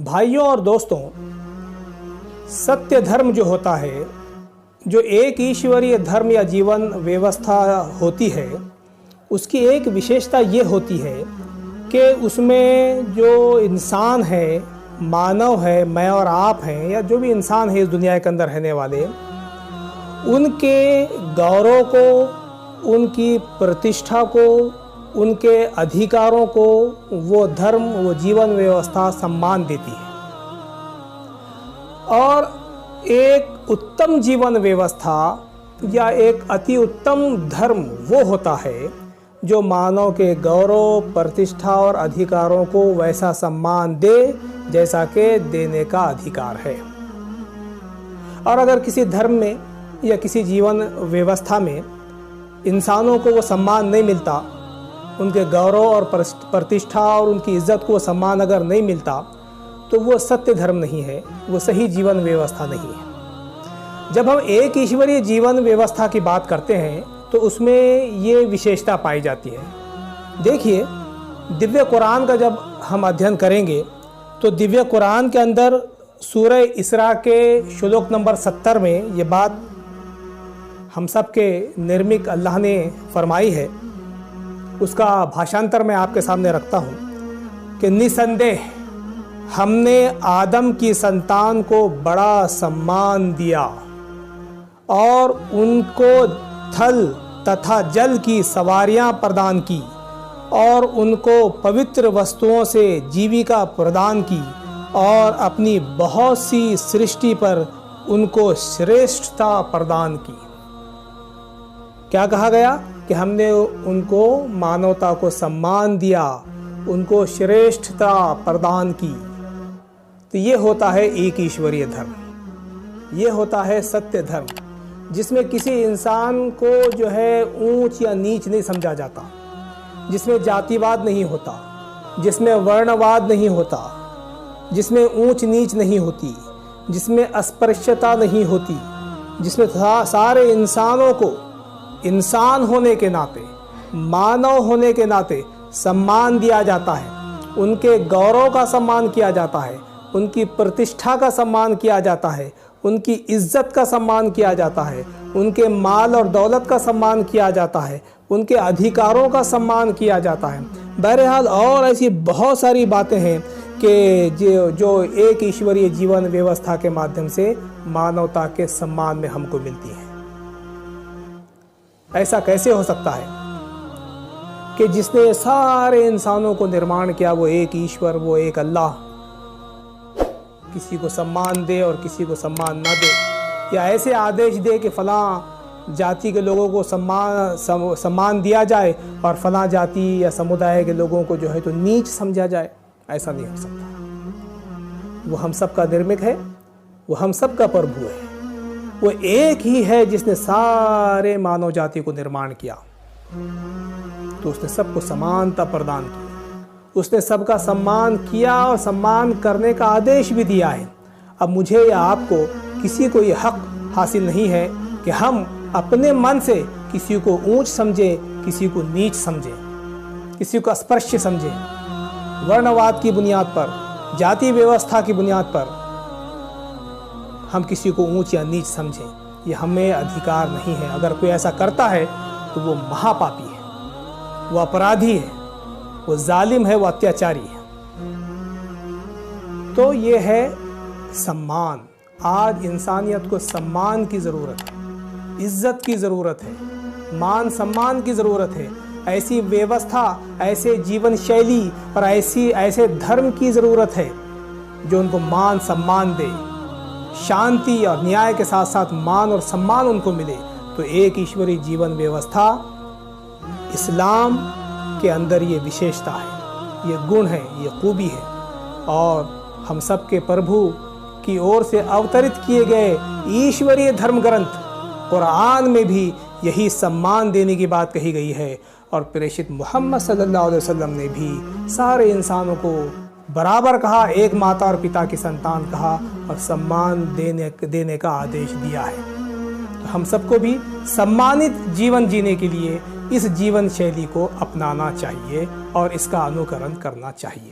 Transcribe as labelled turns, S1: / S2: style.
S1: भाइयों और दोस्तों, सत्य धर्म जो होता है, जो एक ईश्वरीय धर्म या जीवन व्यवस्था होती है, उसकी एक विशेषता ये होती है कि उसमें जो इंसान है, मानव है, मैं और आप हैं, या जो भी इंसान है इस दुनिया के अंदर रहने वाले, उनके गौरव को, उनकी प्रतिष्ठा को, उनके अधिकारों को वो धर्म, वो जीवन व्यवस्था सम्मान देती है। और एक उत्तम जीवन व्यवस्था या एक अति उत्तम धर्म वो होता है जो मानव के गौरव, प्रतिष्ठा और अधिकारों को वैसा सम्मान दे जैसा कि देने का अधिकार है। और अगर किसी धर्म में या किसी जीवन व्यवस्था में इंसानों को वो सम्मान नहीं मिलता, उनके गौरव और प्रतिष्ठा और उनकी इज्जत को सम्मान अगर नहीं मिलता, तो वो सत्य धर्म नहीं है, वो सही जीवन व्यवस्था नहीं है। जब हम एक ईश्वरीय जीवन व्यवस्था की बात करते हैं तो उसमें ये विशेषता पाई जाती है। देखिए, दिव्य कुरान का जब हम अध्ययन करेंगे तो दिव्य कुरान के अंदर सूरह इसरा के श्लोक नंबर 70 में ये बात हम सब के निर्मिक अल्लाह ने फरमाई है। उसका भाषांतर मैं आपके सामने रखता हूँ कि निसंदेह हमने आदम की संतान को बड़ा सम्मान दिया और उनको थल तथा जल की सवारियां प्रदान की और उनको पवित्र वस्तुओं से जीविका प्रदान की और अपनी बहुत सी सृष्टि पर उनको श्रेष्ठता प्रदान की। क्या कहा गया कि हमने उनको मानवता को सम्मान दिया, उनको श्रेष्ठता प्रदान की। तो ये होता है एक ईश्वरीय धर्म, ये होता है सत्य धर्म, जिसमें किसी इंसान को जो है ऊंच या नीच नहीं समझा जाता, जिसमें जातिवाद नहीं होता, जिसमें वर्णवाद नहीं होता, जिसमें ऊंच नीच नहीं होती, जिसमें अस्पृश्यता नहीं होती, जिसमें सारे इंसानों को इंसान होने के नाते, मानव होने के नाते सम्मान दिया जाता है, उनके गौरव का सम्मान किया जाता है, उनकी प्रतिष्ठा का सम्मान किया जाता है, उनकी इज्जत का सम्मान किया जाता है, उनके माल और दौलत का सम्मान किया जाता है, उनके अधिकारों का सम्मान किया जाता है। बहरहाल और ऐसी बहुत सारी बातें हैं कि जो एक ईश्वरीय जीवन व्यवस्था के माध्यम से मानवता के सम्मान में हमको मिलती हैं। ऐसा कैसे हो सकता है कि जिसने सारे इंसानों को निर्माण किया, वो एक ईश्वर, वो एक अल्लाह, किसी को सम्मान दे और किसी को सम्मान ना दे, या ऐसे आदेश दे कि फलां जाति के लोगों को सम्मान दिया जाए और फलां जाति या समुदाय के लोगों को जो है तो नीच समझा जाए। ऐसा नहीं हो सकता। वो हम सब का निर्मिक है, वो हम सब का प्रभु है, वो एक ही है जिसने सारे मानव जाति को निर्माण किया। तो उसने सबको समानता प्रदान की, उसने सबका सम्मान किया और सम्मान करने का आदेश भी दिया है। अब मुझे या आपको किसी को ये हक हासिल नहीं है कि हम अपने मन से किसी को ऊंच समझें, किसी को नीच समझें, किसी को अस्पृश्य समझें। वर्णवाद की बुनियाद पर, जाति व्यवस्था की बुनियाद पर हम किसी को ऊंच या नीच समझें, ये हमें अधिकार नहीं है। अगर कोई ऐसा करता है तो वो महापापी है, वो अपराधी है, वो जालिम है, वो अत्याचारी है। तो ये है सम्मान। आज इंसानियत को सम्मान की ज़रूरत है, इज्जत की ज़रूरत है, मान सम्मान की ज़रूरत है। ऐसी व्यवस्था, ऐसे जीवन शैली और ऐसे धर्म की ज़रूरत है जो उनको मान सम्मान दे, शांति और न्याय के साथ साथ मान और सम्मान उनको मिले। तो एक ईश्वरीय जीवन व्यवस्था, इस्लाम के अंदर ये विशेषता है, ये गुण है, ये खूबी है। और हम सब के प्रभु की ओर से अवतरित किए गए ईश्वरीय धर्म ग्रंथ कुरान में भी यही सम्मान देने की बात कही गई है। और प्रेषित मोहम्मद सल्लल्लाहु अलैहि वसल्लम ने भी सारे इंसानों को बराबर कहा, एक माता और पिता की संतान कहा और सम्मान देने का आदेश दिया है। तो हम सबको भी सम्मानित जीवन जीने के लिए इस जीवन शैली को अपनाना चाहिए और इसका अनुकरण करना चाहिए।